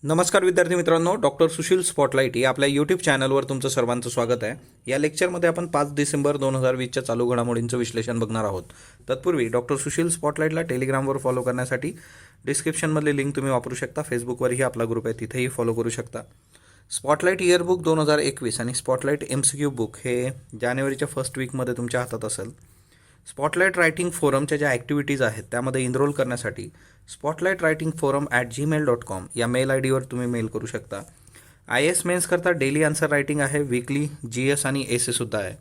नमस्कार विद्यार्थी मित्रांनो, डॉक्टर सुशील स्पॉटलाईट या आपल्या यूट्यूब चॅनलवर तुमचं सर्वांचं स्वागत आहे. या लेक्चरमध्ये आपण 5 डिसेंबर 2020च्या चालू घडामोडींचं विश्लेषण बघणार आहोत. तत्पूर्वी डॉक्टर सुशील स्पॉटलाईटला टेलिग्रामवर फॉलो करण्यासाठी डिस्क्रिप्शनमधली लिंक तुम्ही वापरू शकता. फेसबुकवरही आपला ग्रुप आहे, तिथेही फॉलो करू शकता. स्पॉटलाईट इयरबुक 2021 आणि स्पॉटलाईट MCQ बुक हे जानेवारीच्या फर्स्ट वीकमध्ये तुमच्या हातात असेल. स्पॉटलाईट रायटिंग फोरमच्या ज्या ॲक्टिव्हिटीज आहेत त्यामध्ये इनरोल करण्यासाठी spotlightritingforum@gmail.com या मेल IDवर तुम्ही मेल करू शकता. IAS मेन्स करता डेली आन्सर रायटिंग आहे, वीकली GS आणि एसेसुद्धा आहे.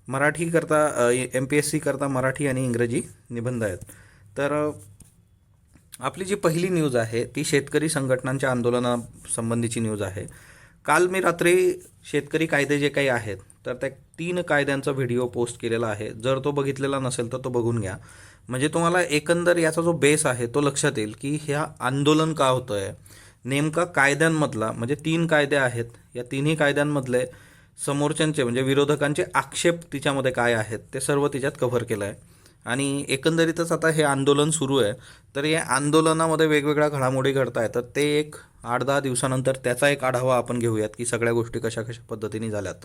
मराठी करता MPSC करता मराठी आणि इंग्रजी निबंध आहेत. तर आपली जी पहिली न्यूज आहे ती शेतकरी संघटनांच्या आंदोलनासंबंधीची न्यूज आहे. काल मी रात्री शेतकरी कायदे जे काही आहेत तर त्या 3 कायद्यांचा व्हिडिओ पोस्ट केलेला आहे. जर तो बघितलेला नसेल तर तो बघून घ्या, म्हणजे तुम्हाला एकंदर याचा जो बेस आहे तो लक्षात येईल की ह्या आंदोलन का होतं आहे. नेमका कायद्यांमधला म्हणजे 3 कायदे आहेत, या तिन्ही कायद्यांमधले समोरच्यांचे म्हणजे विरोधकांचे आक्षेप तिच्यामध्ये काय आहेत ते सर्व तिच्यात कव्हर केलं आहे. आणि एकंदरीतच आता हे आंदोलन सुरू आहे, तर या आंदोलनामध्ये वेगवेगळ्या घडामोडी घडत आहेत. तर ते एक 8-10 दिवसानंतर त्याचा एक आढावा आपण घेऊयात की सगळ्या गोष्टी कशा कशा पद्धतीने झाल्यात.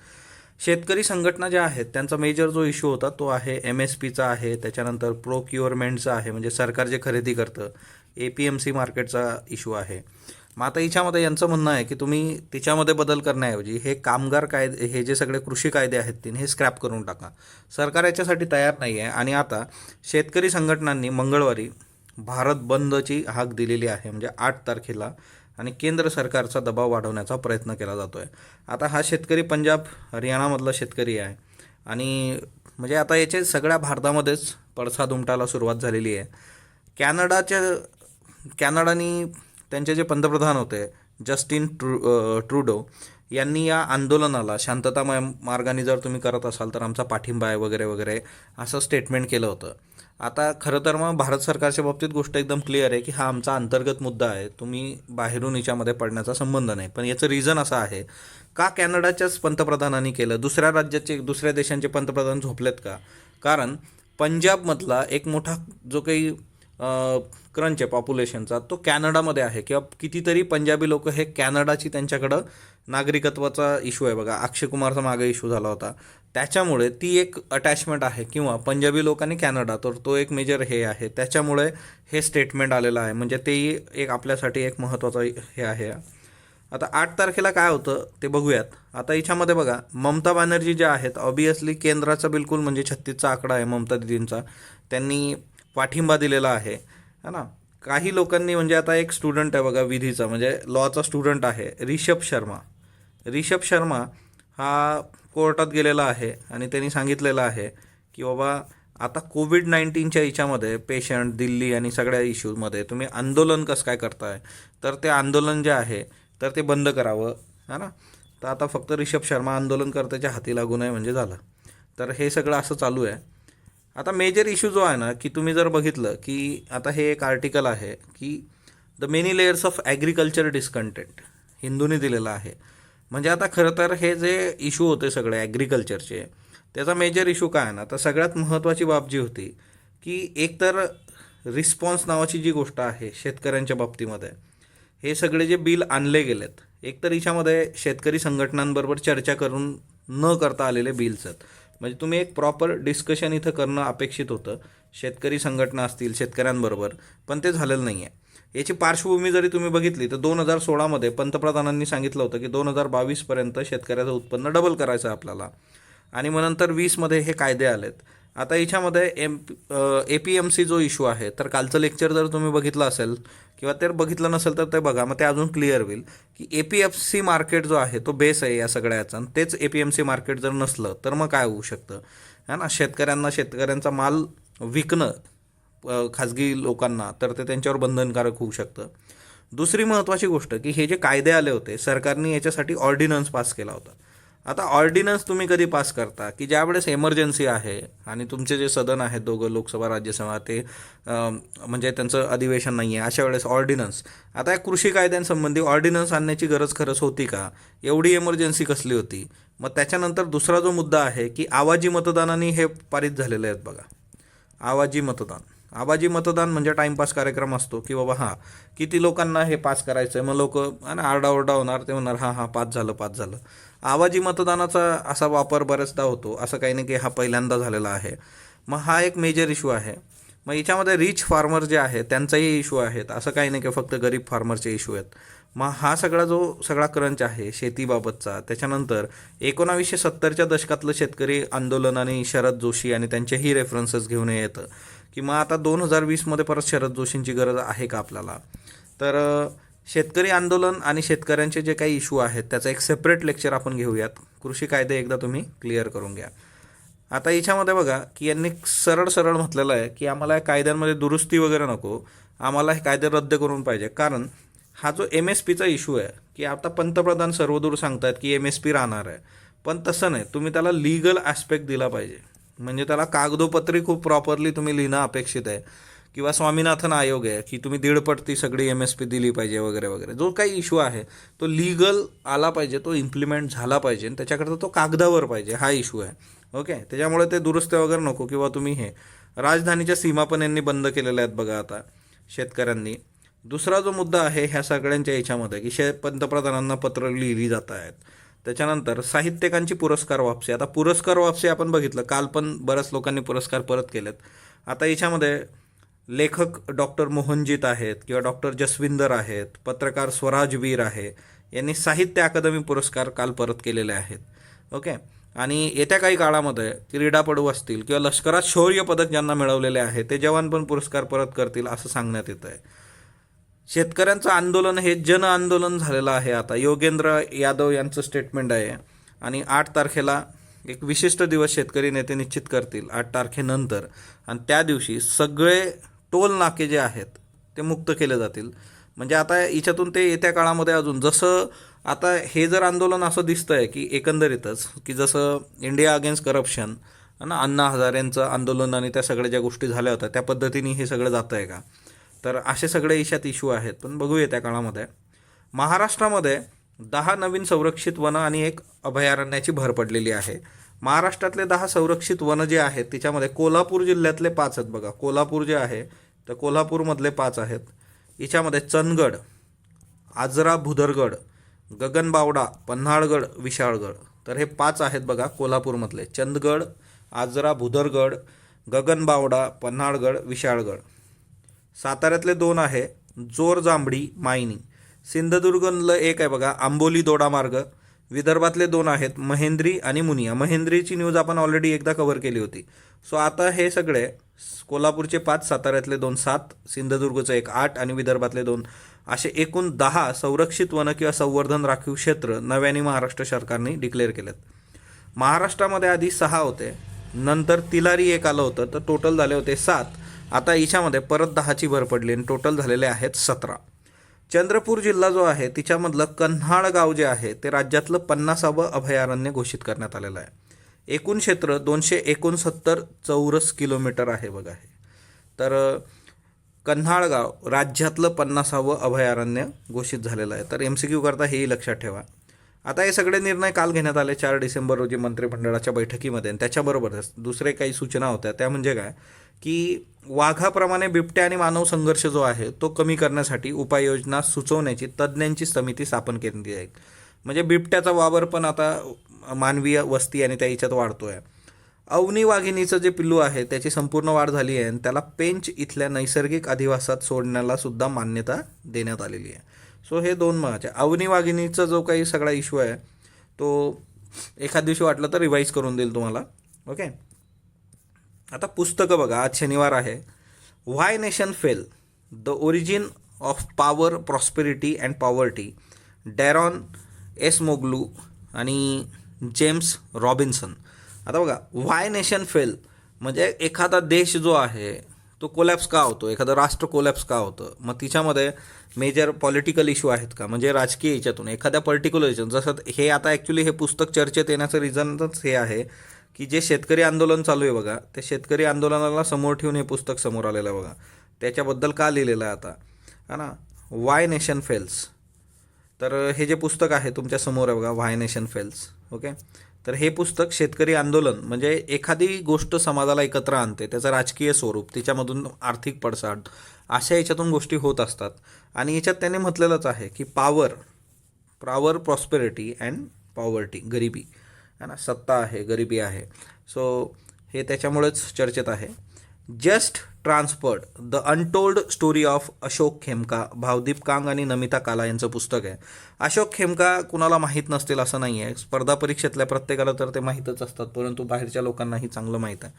शेतकरी संघटना ज्या आहेत त्यांचा मेजर जो इश्यू होता तो आहे MSPचा आहे, त्याच्यानंतर प्रोक्युअरमेंटचा आहे म्हणजे सरकार जे खरेदी करतं, APMC मार्केटचा इश्यू आहे. मग आता हिच्यामध्ये यांचं म्हणणं आहे की तुम्ही तिच्यामध्ये बदल करण्याऐवजी हे कामगार कायदे, हे जे सगळे कृषी कायदे आहेत तीन, हे स्क्रॅप करून टाका. सरकार याच्यासाठी तयार नाही आहे आणि आता शेतकरी संघटनांनी मंगळवारी भारत बंदची हाक दिलेली आहे, म्हणजे 8 तारखेला, आणि केंद्र सरकारचा दबाव वाढवण्याचा प्रयत्न केला जातो आहे. आता हा शेतकरी पंजाब हरियाणामधला शेतकरी आहे आणि म्हणजे आता याचे सगळ्या भारतामध्येच पडसाद उमटायला सुरुवात झालेली आहे. कॅनडानी त्यांचे जे पंतप्रधान होते जस्टिन ट्रूडो यांनी या आंदोलनाला शांततामय मार्गाने जर तुम्ही करत असाल तर आमचा पाठिंबा आहे वगैरे वगैरे असं स्टेटमेंट केलं होतं. आता खरं तर मग भारत सरकारच्या बाबतीत गोष्ट एकदम क्लिअर आहे की हा आमचा अंतर्गत मुद्दा आहे, तुम्ही बाहेरून याच्यामध्ये पडण्याचा संबंध नाही. पण याचं रिझन असं आहे का कॅनडाच्याच पंतप्रधानांनी केलं, दुसऱ्या देशांचे पंतप्रधान झोपलेत का? कारण पंजाबमधला एक मोठा जो काही क्रंच आहे पॉप्युलेशनचा तो कॅनडामध्ये आहे, किंवा कितीतरी पंजाबी लोक हे कॅनडाची त्यांच्याकडं नागरिकत्वाचा इश्यू आहे बघा, अक्षय कुमारचा मागे इश्यू झाला होता, त्याच्यामुळे ती एक अटॅचमेंट आहे, किंवा पंजाबी लोकांनी कॅनडा, तर तो एक मेजर हे आहे, त्याच्यामुळे हे स्टेटमेंट आलेलं आहे. म्हणजे तेही एक आपल्यासाठी एक महत्त्वाचं हे आहे. आता 8 तारखेला काय होतं ते बघूयात. आता याच्यामध्ये बघा, ममता बॅनर्जी ज्या आहेत, ऑबियसली केंद्राचा बिलकुल म्हणजे 36चा आकडा आहे ममता दिदींचा, त्यांनी पाठिंबा दिलेला आहे ना. काही लोकांनी म्हणजे आता एक स्टुडंट आहे बघा विधीचा, म्हणजे लॉचा स्टुडंट आहे, रिषभ शर्मा हा कोर्टात गेलेला आहे आणि त्यांनी सांगितलेलं आहे की बाबा आता कोविड-19च्या याच्यामध्ये पेशंट दिल्ली आणि सगळ्या इश्यूमध्ये तुम्ही आंदोलन कसं काय करताय, तर ते आंदोलन जे आहे तर ते बंद करावं है ना. तर आता फक्त रिषभ शर्मा आंदोलनकर्त्याच्या हाती लागू नये म्हणजे झालं. तर हे सगळं असं चालू आहे. आता मेजर इश्यू जो आहे ना की तुम्ही जर बघितलं की आता हे एक आर्टिकल आहे की the many layers of agriculture discontent, हिंदूने दिलेलं आहे. म्हणजे आता खरं तर हे जे इश्यू होते सगळे ॲग्रिकल्चरचे, त्याचा मेजर इश्यू काय आहे ना, तर सगळ्यात महत्त्वाची बाब जी होती की एकतर रिस्पॉन्स नावाची जी गोष्ट आहे शेतकऱ्यांच्या बाबतीमध्ये, हे सगळे जे बिल आणले गेलेत, एकतर याच्यामध्ये शेतकरी संघटनांबरोबर चर्चा करून न करता आलेले बिल्स आहेत. म्हणजे तुम्ही एक प्रॉपर डिस्कशन इथं करणं अपेक्षित होतं शेतकरी संघटना असतील शेतकऱ्यांबरोबर, पण ते झालेलं नाही आहे. याची पार्श्वभूमी जरी तुम्ही बघितली तर 2016मध्ये पंतप्रधानांनी सांगितलं होतं की 2022पर्यंत शेतकऱ्याचं उत्पन्न डबल करायचं आहे आपल्याला, आणि मग नंतर 20मध्ये हे कायदे आलेत. आता याच्यामध्ये APMC जो इश्यू आहे, तर कालचं लेक्चर जर तुम्ही बघितलं असेल किंवा ते बघितलं नसेल तर ते बघा, मग ते अजून क्लिअर होईल की APMC मार्केट जो आहे तो बेस आहे या सगळ्याचा. तेच APMC मार्केट जर नसलं तर मग काय होऊ शकतं है ना. शेतकऱ्यांचा माल विकणं खाजगी लोकांना, तर ते त्यांच्यावर बंधनकारक होऊ शकतं. दुसरी महत्त्वाची गोष्ट की हे जे कायदे आले होते सरकारने याच्यासाठी ऑर्डिनन्स पास केला होता. आता ऑर्डिनन्स तुम्ही कधी पास करता की ज्यावेळेस एमर्जन्सी आहे आणि तुमचे जे सदन आहेत दोघं, लोकसभा राज्यसभा, ते म्हणजे त्यांचं अधिवेशन नाही आहे, अशा वेळेस ऑर्डिनन्स. आता या कृषी कायद्यांसंबंधी ऑर्डिनन्स आणण्याची गरज खरंच होती का? एवढी एमर्जन्सी कसली होती? मग त्याच्यानंतर दुसरा जो मुद्दा आहे की आवाजी मतदानाने हे पारित झालेले आहेत बघा, आवाजी मतदान. आवाजी मतदान म्हणजे टाईमपास कार्यक्रम असतो की बाबा हां किती लोकांना हे पास करायचं आहे, मग लोक आरडाओरडा होणार, ते म्हणणार हां हां पास झालं पास झालं. आवाजी मतदानाचा असा वापर बऱ्याचदा होतो, असं काही नाही की हा पहिल्यांदा झालेला आहे. मग हा एक मेजर इश्यू आहे. मग याच्यामध्ये रिच फार्मर जे आहे त्यांचाही इश्यू आहेत, असं काही नाही की फक्त गरीब फार्मरचे इश्यू आहेत. मग हा सगळा क्रंच आहे शेतीबाबतचा. त्याच्यानंतर 1970च्या दशकातलं शेतकरी आंदोलन आणि शरद जोशी आणि त्यांचेही रेफरन्सेस घेऊन येतं की मग आता 2020मध्ये परत शरद जोशींची गरज आहे का आपल्याला. तर शेतकरी आंदोलन आणि शेतकऱ्यांचे जे काही इश्यू आहेत त्याचं एक सेपरेट लेक्चर आपण घेऊयात. कृषी कायदे एकदा तुम्ही क्लिअर करून घ्या. आता याच्यामध्ये बघा की यांनी सरळ सरळ म्हटलेलं आहे की आम्हाला या कायद्यांमध्ये दुरुस्ती वगैरे नको, आम्हाला हे कायदे रद्द करून पाहिजे. कारण हा जो MSPचा इश्यू आहे की आता पंतप्रधान सर्वदूर सांगतायत की MSP राहणार आहे, पण तसं नाही, तुम्ही त्याला लीगल ॲस्पेक्ट दिला पाहिजे. म्हणजे त्याला कागदोपत्री खूप प्रॉपरली तुम्ही लिहिणं अपेक्षित आहे. किंवा स्वामीनाथन आयोग आहे की तुम्ही 1.5 ती सगळी MSP दिली पाहिजे वगैरे वगैरे. जो काही इश्यू आहे तो लीगल आला पाहिजे, तो इम्प्लिमेंट झाला पाहिजे आणि त्याच्याकरता तो कागदावर पाहिजे, हा इश्यू आहे. ओके, त्याच्यामुळे ते दुरुस्त्या वगैरे नको. किंवा तुम्ही हे राजधानीच्या सीमा पण यांनी बंद केलेल्या आहेत बघा आता शेतकऱ्यांनी. दुसरा जो मुद्दा आहे ह्या सगळ्यांच्या याच्यामध्ये की पंतप्रधानांना पत्र लिहिली जात आहेत. त्याच्यानंतर साहित्यिकांची पुरस्कार वापसी. आता पुरस्कार वापसी आपण बघितलं, काल पण बऱ्याच लोकांनी पुरस्कार परत केलेत. आता याच्यामध्ये लेखक डॉक्टर मोहनजीत आहेत किंवा डॉक्टर जसविंदर आहेत, पत्रकार स्वराजवीर आहे, यांनी साहित्य अकादमी पुरस्कार काल परत केलेले आहेत. ओके, आणि येत्या काही काळामध्ये क्रीडापटू असतील किंवा लष्करात शौर्य पदक ज्यांना मिळवलेले आहे ते जवान पण पुरस्कार परत करतील असं सांगण्यात येत आहे. शेतकऱ्यांचं आंदोलन हे जन आंदोलन झालेलं आहे. आता योगेंद्र यादव यांचं स्टेटमेंट आहे आणि 8 तारखेला एक विशिष्ट दिवस शेतकरी नेते निश्चित करतील 8 तारखेनंतर, आणि त्या दिवशी सगळे टोल नाके जे आहेत ते मुक्त केले जातील. म्हणजे आता याच्यातून ते येत्या काळामध्ये अजून जसं आता हे जर आंदोलन असं दिसतंय की एकंदरीतच की जसं इंडिया अगेन्स्ट करप्शन ना, अण्णा हजारेंचं आंदोलन आणि त्या सगळ्या ज्या गोष्टी झाल्या होत्या त्या पद्धतीने हे सगळं जातं आहे का, तर असे सगळे ईशात इश्यू आहेत. पण बघूया त्या काळामध्ये. महाराष्ट्रामध्ये 10 नवीन संरक्षित वनं आणि 1 अभयारण्याची भर पडलेली आहे. महाराष्ट्रातले 10 संरक्षित वनं जे आहेत त्याच्यामध्ये कोल्हापूर जिल्ह्यातले 5 आहेत बघा. कोल्हापूर जे आहे तर कोल्हापूरमधले 5 आहेत. याच्यामध्ये चंदगड, आजरा भुदरगड, गगनबावडा, पन्हाळगड, विशाळगड, तर हे 5 आहेत बघा कोल्हापूरमधले. चंदगड, आजरा भुदरगड, गगनबावडा, पन्हाळगड, विशाळगड. साताऱ्यातले 2 आहे जोर जांभळी, मायनी. सिंधुदुर्गला 1 आहे बघा आंबोली दोडा मार्ग. विदर्भातले 2 आहेत महेंद्री आणि मुनिया. महेंद्रीची न्यूज आपण ऑलरेडी एकदा कव्हर केली होती. सो आता हे सगळे कोल्हापूरचे 5, साताऱ्यातले 2, 7, सिंधुदुर्गचं 1, 8 आणि विदर्भातले 2 असे एकूण 10 संरक्षित वन किंवा संवर्धन राखीव क्षेत्र नव्याने महाराष्ट्र सरकारने डिक्लेअर केलेत. महाराष्ट्रामध्ये आधी 6 होते, नंतर तिलारी 1 आलं होतं, तर टोटल झाले होते 7. आता याच्यामध्ये परत 10ची भर पडली आणि टोटल झालेले आहेत 17. चंद्रपूर जिल्हा जो आहे तिच्यामधलं कन्हाळ गाव जे आहे ते राज्यातलं 50वे अभयारण्य घोषित करण्यात आलेलं आहे. एकूण क्षेत्र 269 चौरस किलोमीटर आहे बघा हे. तर कन्हाळ गाव राज्यातलं 50वे अभयारण्य घोषित झालेलं आहे. तर MCQ करता हेही लक्षात ठेवा. आता हे सगळे निर्णय काल घेण्यात आले 4 डिसेंबर रोजी मंत्रिमंडळाच्या बैठकीमध्ये. आणि त्याच्याबरोबरच दुसरे काही सूचना होत्या, त्या म्हणजे काय की वाघाप्रमाणे बिबट्या आणि मानव संघर्ष जो आहे तो कमी करण्यासाठी उपाययोजना सुचवण्याची तज्ज्ञांची समिती स्थापन केली आहे. म्हणजे बिबट्याचा वावर पण आता मानवीय वस्ती आणि त्या याच्यात वाढतो आहे. अवनी वाघिणीचं जे पिल्लू आहे त्याची संपूर्ण वाढ झाली आहे आणि त्याला पेंच इथल्या नैसर्गिक अधिवासात सोडण्याला सुद्धा मान्यता देण्यात आलेली आहे. सो हे 2 महत्त्वाचे. अवनी वाघिणीचा जो काही सगळा इश्यू आहे तो एखाद दिवशी वाटलं तर रिवाईज करून देईल तुम्हाला. ओके, आता पुस्तकं बघा. आज शनिवार आहे. Why nation fail, the origin of power, prosperity and poverty, Daron Acemoglu आणि जेम्स रॉबिन्सन. आता बघा, व्हाय नेशन फेल म्हणजे एखादा देश जो आहे तो कोलॅप्स का होतो, एखादं राष्ट्र कोलॅप्स का होतं. मग तिच्यामध्ये मेजर पॉलिटिकल इश्यू आहेत का, म्हणजे राजकीय याच्यातून एखाद्या पर्टिक्युलर याच्यातून. जसं हे आता ॲक्च्युली हे पुस्तक चर्चेत येण्याचं रिझनच हे आहे की जे शेतकरी आंदोलन चालू आहे बघा, ते शेतकरी आंदोलनाला समोर ठेवून हे पुस्तक समोर आलेलं आहे बघा. त्याच्याबद्दल का लिहिलेलं आहे आता, है ना, व्हाय नेशन फेल्स. तर हे जे पुस्तक आहे तुमच्या समोर आहे बघा, व्हाय नेशन फेल्स. ओके, तर हे पुस्तक शेतकरी आंदोलन म्हणजे एखादी गोष्ट समाजाला एकत्र आणते, त्याचं राजकीय स्वरूप, तिच्यामधून आर्थिक पडसाद, अशा याच्यातून गोष्टी होत असतात. आणि याच्यात त्याने म्हटलेलंच आहे की पॉवर प्रॉस्पेरिटी अँड पॉवर्टी, गरिबी है ना, सत्ता आहे, गरिबी आहे. सो हे त्याच्यामुळेच चर्चेत आहे. Just transferred the untold story of Ashok Khemka, Bhavdeep Kang आणि नमिता काला यांचं पुस्तक आहे. अशोक खेमका कुणाला माहीत नसतील असं नाही आहे, स्पर्धा परीक्षेतल्या प्रत्येकाला तर ते माहीतच असतात, परंतु बाहेरच्या लोकांनाही चांगलं माहीत आहे.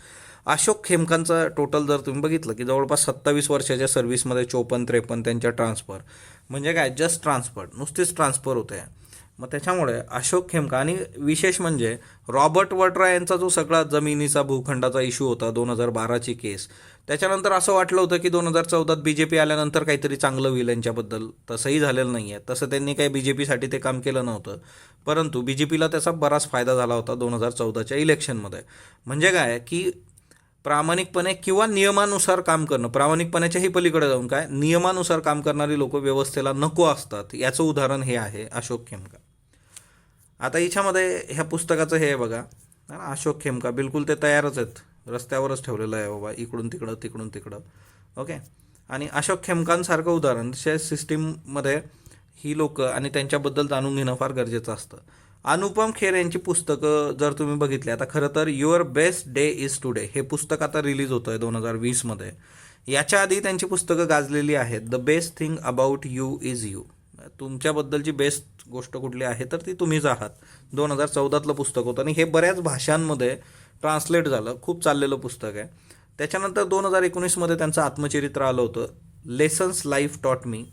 अशोक खेमकांचं टोटल जर तुम्ही बघितलं की जवळपास 27 वर्षाच्या सर्व्हिसमध्ये 54-53 त्यांच्या ट्रान्सफर, म्हणजे काय, जस्ट ट्रान्सफर, नुसतीच ट्रान्सफर होते. मग त्याच्यामुळे अशोक खेमका, आणि विशेष म्हणजे रॉबर्ट वड्रा यांचा जो सगळा जमिनीचा भूखंडाचा इश्यू होता 2012ची केस, त्याच्यानंतर असं वाटलं होतं की 2014 BJP आल्यानंतर काहीतरी चांगलं होईल यांच्याबद्दल. तसंही झालेलं नाही आहे. तसं त्यांनी काही BJPसाठी ते काम केलं नव्हतं, परंतु BJPला त्याचा बराच फायदा झाला होता 2014च्या इलेक्शनमध्ये. म्हणजे काय की प्रामाणिकपणे किंवा नियमानुसार काम करणं, प्रामाणिकपणाच्याही पलीकडे जाऊन काय, नियमानुसार काम करणारी लोक व्यवस्थेला नको असतात, याचं उदाहरण हे आहे अशोक खेमका. आता याच्यामध्ये ह्या पुस्तकाचं हे आहे बघा, अशोक खेमका बिलकुल ते तयारच आहेत, रस्त्यावरच ठेवलेलं आहे बाबा, इकडून तिकडं तिकडून तिकडं. ओके. आणि अशोक खेमकांसारखं उदाहरण सिस्टीममध्ये ही लोक आणि त्यांच्याबद्दल जाणून घेणं फार गरजेचं असतं. अनुपम खेर यांची पुस्तकं जर तुम्ही बघितली, आता खरं तर your best day is today हे पुस्तक आता रिलीज होतं आहे 2020मध्ये. याच्या आधी त्यांची पुस्तकं गाजलेली आहेत. The best thing about you is you, तुमच्याबद्दलची बेस्ट गोष्ट कुठली आहे तर ती तुम्हीच आहात, 2014तलं पुस्तक होतं आणि हे बऱ्याच भाषांमध्ये ट्रान्सलेट झालं, खूप चाललेलं पुस्तक आहे. त्याच्यानंतर 2019मध्ये त्यांचं आत्मचरित्र आलं होतं, lessons life taught me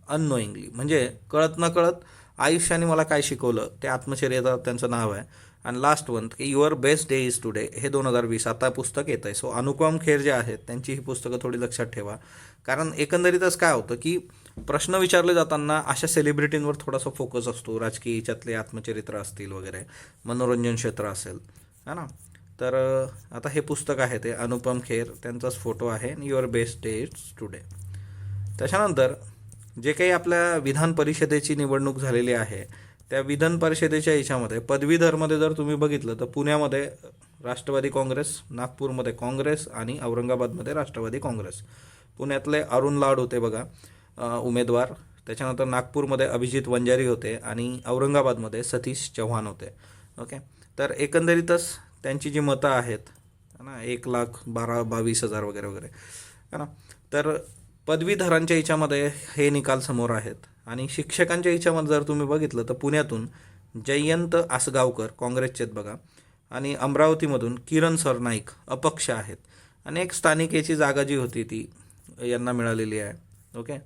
unknowingly, म्हणजे कळत न कळत आयुष्याने मला काय शिकवलं, ते आत्मचरित्र त्यांचं नाव आहे. आणि लास्ट वन की your best day is today, हे 2020 आता पुस्तक येतं आहे. सो अनुपम खेर जे आहेत त्यांची ही पुस्तकं थोडी लक्षात ठेवा, कारण एकंदरीतच काय होतं की प्रश्न विचारले जाताना अशा सेलिब्रिटींवर थोडासा फोकस असतो, राजकीय याच्यातले आत्मचरित्र असतील वगैरे, मनोरंजन क्षेत्र असेल, है ना. तर आता हे पुस्तक आहे ते अनुपम खेर, त्यांचाच फोटो आहे, your best day is today. त्याच्यानंतर जे काही आपल्या विधान परिषदेची निवडणूक झालेली आहे, त्या विधान परिषदेच्या याच्यामध्ये पदवीधरमध्ये जर तुम्ही बघितलं तर पुण्यामध्ये राष्ट्रवादी काँग्रेस, नागपूरमध्ये काँग्रेस आणि औरंगाबादमध्ये राष्ट्रवादी काँग्रेस. पुण्यातले अरुण लाड होते बघा उमेदवार, त्याच्यानंतर नागपूरमध्ये अभिजित वंजारी होते आणि औरंगाबादमध्ये सतीश चव्हाण होते. ओके. तर एकंदरीतच त्यांची जी मतं आहेत ना, 1,12,22,000 वगैरे वगैरे, है ना. तर पदवीधरांच्या याच्यामध्ये हे निकाल समोर आहेत. आणि शिक्षकांच्या याच्यामध्ये जर तुम्ही बघितलं तर पुण्यातून जयंत आसगावकर काँग्रेसचे आहेत बघा, आणि अमरावतीमधून किरण सरनाईक अपक्ष आहेत. आणि एक स्थानिक याची जागा जी होती ती यांना मिळालेली आहे. ओके.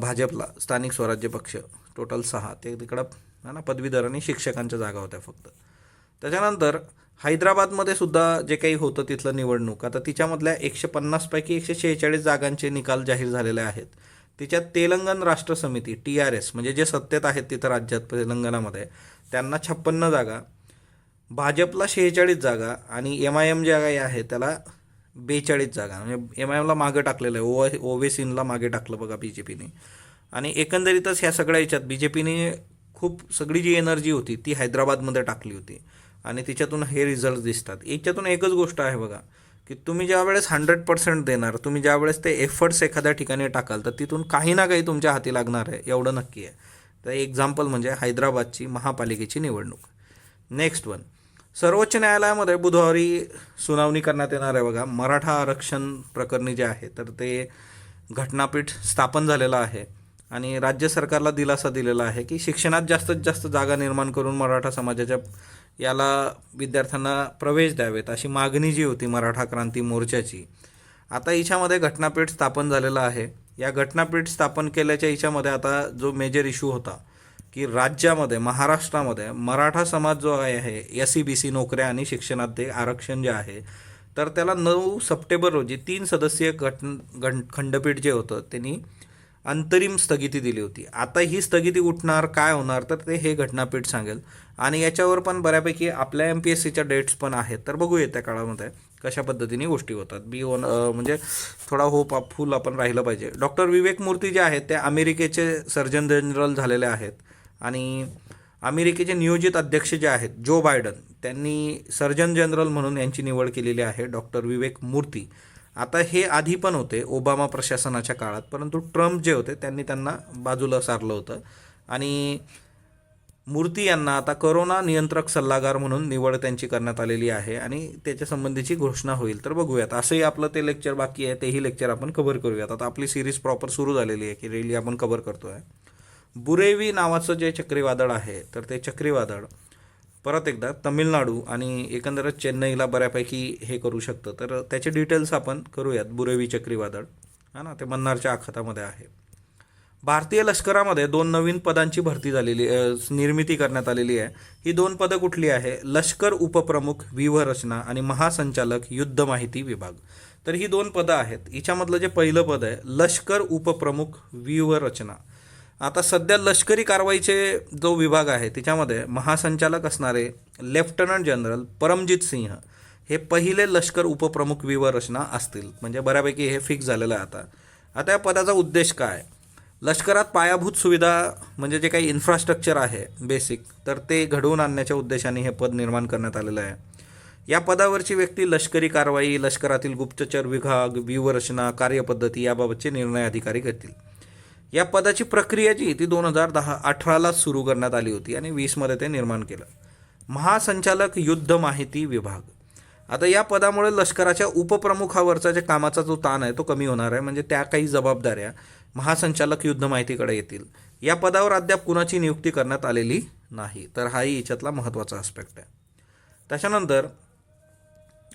भाजपला स्थानिक स्वराज्य पक्ष, टोटल 6, ते तिकडं है ना पदवीधर आणि शिक्षकांच्या जागा होत्या फक्त. त्याच्यानंतर हैदराबादमध्ये सुद्धा जे काही होतं तिथलं निवडणूक, आता तिच्यामधल्या 150 पैकी 146 जागांचे निकाल जाहीर झालेले आहेत. तिच्यात तेलंगण राष्ट्र समिती TRS, म्हणजे जे सत्तेत आहेत तिथं राज्यात तेलंगणामध्ये, त्यांना 56 जागा, भाजपला 46 जागा आणि MIM जे आहे त्याला 42 जागा, म्हणजे MIMला मागं टाकलेलं आहे, ओवेसीनला मागे टाकलं बघा BJPने. आणि एकंदरीतच ह्या सगळ्या याच्यात BJPने खूप सगळी जी एनर्जी होती ती हैदराबादमध्ये टाकली होती आणि तिच्यातून हे रिझल्ट दिसतात. याच्यातून एकच गोष्ट आहे बघा की तुम्ही ज्या वेळेस 100% देणार, तुम्ही ज्या वेळेस ते एफर्ट्स एखाद्या ठिकाणी टाकाल तर तिथून काही ना काही तुमच्या हाती लागणार आहे, एवढं नक्की आहे. तर एक्झाम्पल म्हणजे हैदराबादची महापालिकेची निवडणूक. नेक्स्ट वन, सर्वोच्च न्यायालयामध्ये बुधवारी सुनावणी करण्यात येणार आहे बघा मराठा आरक्षण प्रकरणी जे आहे, तर ते घटनापीठ स्थापन झालेलं आहे आणि राज्य सरकारला दिलासा दिलेला आहे की शिक्षणात जास्तीत जास्त जागा निर्माण करून मराठा समाजाच्या याला विद्यार्थ्यांना प्रवेश द्यावेत, अशी मागणी जी होती मराठा क्रांती मोर्चाची, आता हिच्यामध्ये घटनापीठ स्थापन झालेलं आहे. या घटनापीठ स्थापन केल्याच्या हिच्यामध्ये आता जो मेजर इश्यू होता की राज्यामध्ये महाराष्ट्रामध्ये मराठा समाज जो आहे SEBC नोकऱ्या आणि शिक्षणात ते आरक्षण जे आहे, तर त्याला 9 सप्टेंबर रोजी 3 सदस्यीय खंडपीठ जे होतं त्यांनी अंतरिम स्थगिती दिली होती. आता ही स्थगिती उठणार, काय होणार तर ते हे घटनापीठ सांगेल. आणि याच्यावर पण बऱ्यापैकी आपल्या MPSCच्या डेट्स पण आहेत, तर बघूया त्या काळामध्ये कशा पद्धतीने गोष्टी होतात. म्हणजे थोडा होपफुल आपण राहिलं पाहिजे. डॉक्टर विवेक मूर्ती जे आहेत ते अमेरिकेचे सर्जन जनरल झालेले आहेत आणि अमेरिकेचे नियोजित अध्यक्ष जे आहेत जो बायडन, त्यांनी सर्जन जनरल म्हणून यांची निवड केलेली आहे, डॉक्टर विवेक मूर्ती. आता हे आधी पण होते ओबामा प्रशासनाच्या काळात, परंतु ट्रम्प जे होते त्यांनी त्यांना बाजूला सारलं होतं आणि मूर्ती यांना आता कोरोना नियंत्रक सल्लागार म्हणून निवड त्यांची करण्यात आलेली आहे आणि त्याच्या संबंधीची घोषणा होईल. तर बघूयात, असंही आपलं ते लेक्चर बाकी आहे, तेही लेक्चर आपण कव्हर करूयात. आता आपली सिरीज प्रॉपर सुरू झालेली आहे की रेली आपण कव्हर करतो आहे. बुरेवी नावाचं जे चक्रीवादळ आहे, तर ते चक्रीवादळ परत एकदा तामिळनाडू आणि एकंदरच चेन्नईला बऱ्यापैकी हे करू शकतं. तर त्याचे डिटेल्स आपण करूयात. बुरेवी चक्रीवादळ हा ना, ते मन्नारच्या आखातामध्ये आहे. भारतीय लष्करामध्ये 2 नवीन पदांची भरती झालेली निर्मिती करण्यात आलेली आहे. ही 2 पदं कुठली आहे? लष्कर उपप्रमुख व्यूहरचना आणि महासंचालक युद्ध माहिती विभाग. तर ही 2 पदं आहेत. हिच्यामधलं जे पहिलं पद आहे लष्कर उपप्रमुख व्यूहरचना. आता सध्या लष्करी कारवाईचे जो विभाग आहे त्याच्यामध्ये महासंचालक असणारे लेफ्टनंट जनरल परमजित सिंह हे पहिले लष्कर उपप्रमुख व्यूहरचना असतील. म्हणजे बऱ्यापैकी हे फिक्स झालेलं आहे आता या पदाचा उद्देश काय? लष्करात पायाभूत सुविधा म्हणजे जे काही इन्फ्रास्ट्रक्चर आहे बेसिक, तर ते घडवून आणण्याच्या उद्देशाने हे पद निर्माण करण्यात आलेलं आहे. या पदावरची व्यक्ती लष्करी कारवाई, लष्करातील गुप्तचर विभाग, व्यूहरचना, कार्यपद्धती याबाबतचे निर्णय अधिकारी करतील. या पदाची प्रक्रिया जी ती 2018ला सुरू करण्यात आली होती आणि 20मध्ये ते निर्माण केलं. महासंचालक युद्ध माहिती विभाग. आता या पदामुळे लष्कराच्या उपप्रमुखावरचा जे कामाचा जो ताण आहे तो कमी होणार आहे. म्हणजे त्या काही जबाबदाऱ्या महासंचालक युद्ध माहितीकडे येतील. या पदावर अद्याप कुणाची नियुक्ती करण्यात आलेली नाही. तर हाही याच्यातला महत्त्वाचा आस्पेक्ट आहे. त्याच्यानंतर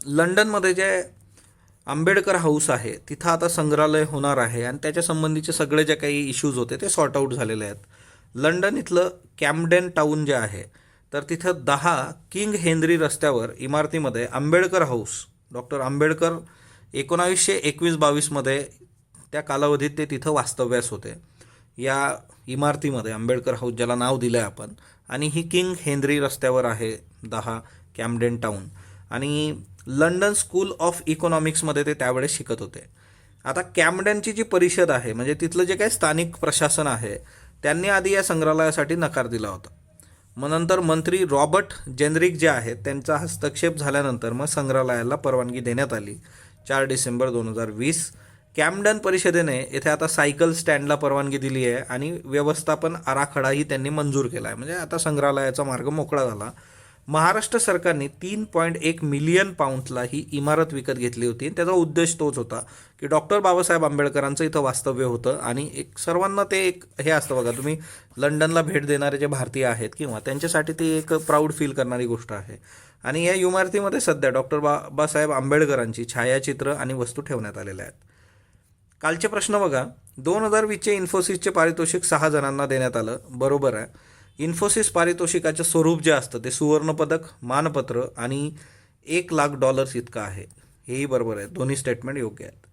लंडनमध्ये जे आंबेडकर हाऊस आहे तिथं आता संग्रहालय होणार आहे आणि त्याच्या संबंधीचे सगळे जे काही इश्यूज होते ते सॉर्ट आऊट झालेले आहेत. लंडन इथलं कॅम्डेन टाऊन जे आहे तर तिथं 10 किंग हेनरी रस्त्यावर इमारतीमध्ये आंबेडकर हाऊस, डॉक्टर आंबेडकर 1921-22मध्ये त्या कालावधीत ते तिथं वास्तव्यास होते. या इमारतीमध्ये आंबेडकर हाऊस ज्याला नाव दिलं आहे आपण, आणि ही किंग हेनरी रस्त्यावर आहे 10 कॅम्डेन टाऊन. आणि लंडन स्कूल ऑफ इकॉनॉमिक्समध्ये ते त्यावेळेस शिकत होते. आता कॅम्डेनची जी परिषद आहे म्हणजे तिथलं जे काही स्थानिक प्रशासन आहे त्यांनी आधी या संग्रहालयासाठी नकार दिला होता. मग नंतर मंत्री रॉबर्ट जेनरिक जे आहेत त्यांचा हस्तक्षेप झाल्यानंतर मग संग्रहालयाला परवानगी देण्यात आली 4 डिसेंबर 2020. कॅम्डन परिषदेने येथे आता सायकल स्टँडला परवानगी दिली आहे आणि व्यवस्थापन आराखडाही त्यांनी मंजूर केला आहे. म्हणजे आता संग्रहालयाचा मार्ग मोकळा झाला. महाराष्ट्र सरकारने 3.1 मिलियन पाऊंडला ही इमारत विकत घेतली होती. त्याचा उद्देश तोच होता की डॉक्टर बाबासाहेब आंबेडकरांचं इथं वास्तव्य होतं आणि एक सर्वांना ते एक हे असतं बघा, तुम्ही लंडनला भेट देणारे जे भारतीय आहेत किंवा त्यांच्यासाठी ती एक प्राऊड फील करणारी गोष्ट आहे. आणि या इमारतीमध्ये सध्या डॉक्टर बाबासाहेब आंबेडकरांची छायाचित्र आणि वस्तू ठेवण्यात आलेल्या आहेत. कालचे प्रश्न बघा. 2020चे इन्फोसिसचे पारितोषिक 6 जणांना देण्यात आलं. बरोबर आहे. इन्फोसिस पारितोषिकाचं स्वरूप जे असतं ते सुवर्णपदक, मानपत्र आणि $1,00,000 इतकं आहे. हेही बरोबर आहे. दोन्ही स्टेटमेंट योग्य आहेत.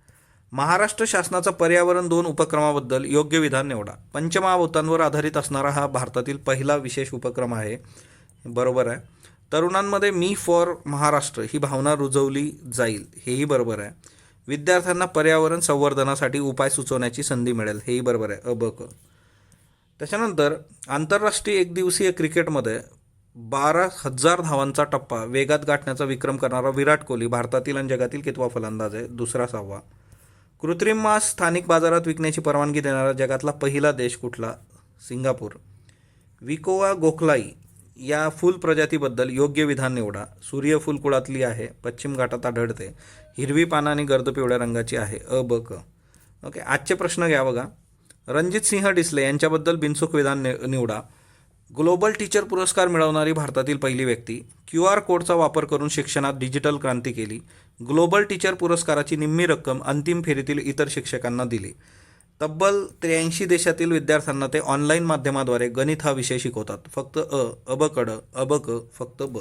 महाराष्ट्र शासनाचा पर्यावरण 2 उपक्रमाबद्दल योग्य विधान निवडा. पंचमहाभूतांवर आधारित असणारा हा भारतातील पहिला विशेष उपक्रम आहे. बरोबर आहे. तरुणांमध्ये मी फॉर महाराष्ट्र ही भावना रुजवली जाईल. हेही बरोबर आहे. विद्यार्थ्यांना पर्यावरण संवर्धनासाठी उपाय सुचवण्याची संधी मिळेल. हेही बरोबर आहे. क. त्याच्यानंतर आंतरराष्ट्रीय एकदिवसीय क्रिकेटमध्ये 12,000 धावांचा टप्पा वेगात गाठण्याचा विक्रम करणारा विराट कोहली भारतातील आणि जगातील कितवा फलंदाज आहे? दुसरा 6वा. कृत्रिम मांस स्थानिक बाजारात विकण्याची परवानगी देणारा जगातला पहिला देश कुठला? सिंगापूर. विकोवा गोखलाई या फुल प्रजातीबद्दल योग्य विधान निवडा. सूर्यफूल कुळातली आहे, पश्चिम घाटात आढळते, हिरवी पानं आणि गर्द पिवळ्या रंगाची आहे. क. ओके. आजचे प्रश्न घ्या बघा. रणजित सिंह डिसले यांच्याबद्दल बिनचूक विधान निवडा. ग्लोबल टीचर पुरस्कार मिळवणारी भारतातील पहिली व्यक्ती. QR कोडचा वापर करून शिक्षणात डिजिटल क्रांती केली. ग्लोबल टीचर पुरस्काराची निम्मी रक्कम अंतिम फेरीतील इतर शिक्षकांना दिली. तब्बल 83 देशातील विद्यार्थ्यांना ते ऑनलाईन माध्यमाद्वारे गणित हा विषय शिकवतात. फक्त अबक फक्त ब.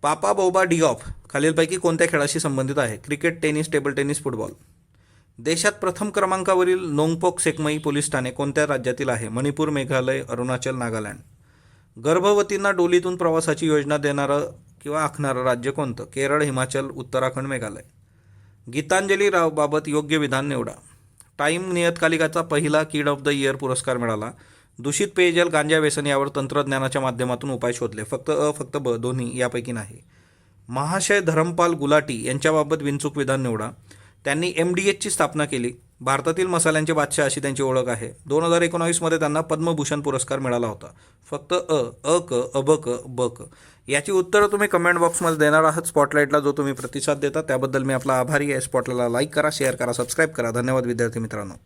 पापा बोबा डिऑफ खालीलपैकी कोणत्या खेळाशी संबंधित आहे? Cricket, tennis, table tennis, football. देशात प्रथम क्रमांकावरील नोंगपोक सेकमई पोलीस ठाणे कोणत्या राज्यातील आहे? मणिपूर, मेघालय, अरुणाचल, नागालँड. गर्भवतींना डोलीतून प्रवासाची योजना देणारं किंवा आखणारं राज्य कोणतं? केरळ, हिमाचल, उत्तराखंड, मेघालय. गीतांजली रावबाबत योग्य विधान निवडा. टाईम नियतकालिकाचा पहिला किड ऑफ द इयर पुरस्कार मिळाला. दूषित पेयजल, गांजा, व्यसन यावर तंत्रज्ञानाच्या माध्यमातून उपाय शोधले. फक्त अ, फक्त ब, दोन्ही यापैकी नाही. महाशय धरमपाल गुलाटी यांच्याबाबत विनचूक विधान निवडा. त्यांनी MDHची स्थापना केली. भारतातील मसाल्यांचे बादशाह अशी त्यांची ओळख आहे. 2019मध्ये त्यांना पद्मभूषण पुरस्कार मिळाला होता. फक्त अ, अ क, अब क, ब क. याची उत्तरं तुम्ही कमेंट बॉक्समध्ये देणार आहात. स्पॉटलाईटला जो तुम्ही प्रतिसाद देता त्याबद्दल मी आपला आभारी आहे. स्पॉटलाईटला लाईक करा, शेअर करा, सबस्क्राईब करा. धन्यवाद विद्यार्थी मित्रांनो.